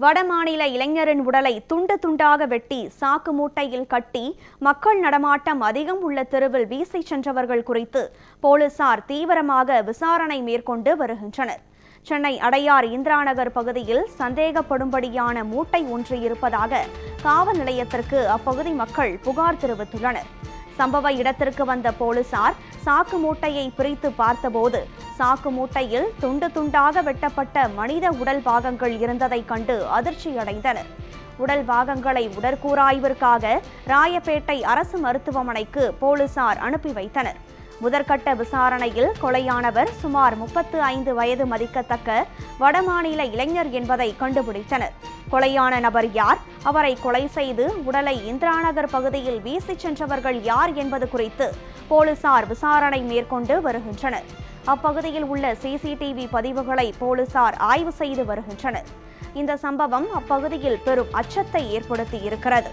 வடமாநில இளைஞரின் உடலை துண்டு துண்டாக வெட்டி சாக்கு மூட்டையில் கட்டி மக்கள் நடமாட்டம் அதிகம் உள்ள தெருவில் வீசி சென்றவர்கள் குறித்து போலீசார் தீவிரமாக விசாரணை மேற்கொண்டு வருகின்றனர். சென்னை அடையார் இந்திராநகர் பகுதியில் சந்தேகப்படும்படியான மூட்டை ஒன்று இருப்பதாக காவல் நிலையத்திற்கு அப்பகுதி மக்கள் புகார் தெரிவித்துள்ளனர். சம்பவ இடத்திற்கு வந்த போலீசார் சாக்கு மூட்டையை பிரித்து பார்த்தபோது சாக்கு மூட்டையில் துண்டு துண்டாக வெட்டப்பட்ட மனித உடல் பாகங்கள் இருந்ததை கண்டு அதிர்ச்சியடைந்தனர். உடல் பாகங்களை உடற்கூறாய்விற்காக ராயப்பேட்டை அரசு மருத்துவமனைக்கு போலீசார் அனுப்பி வைத்தனர். முதற்கட்ட விசாரணையில் கொலையானவர் சுமார் 35 வயது மதிக்கத்தக்க வடமாநில இளைஞர் என்பதை கண்டுபிடித்தனர். கொலையான நபர் யார், அவரை கொலை செய்து உடலை இந்திராநகர் பகுதியில் வீசி சென்றவர்கள் யார் என்பது குறித்து போலீசார் விசாரணை மேற்கொண்டு வருகின்றனர். அப்பகுதியில் உள்ள CCTV பதிவுகளை போலீசார் ஆய்வு செய்து வருகின்றனர். இந்த சம்பவம் அப்பகுதியில் பெரும் அச்சத்தை ஏற்படுத்தி இருக்கிறது.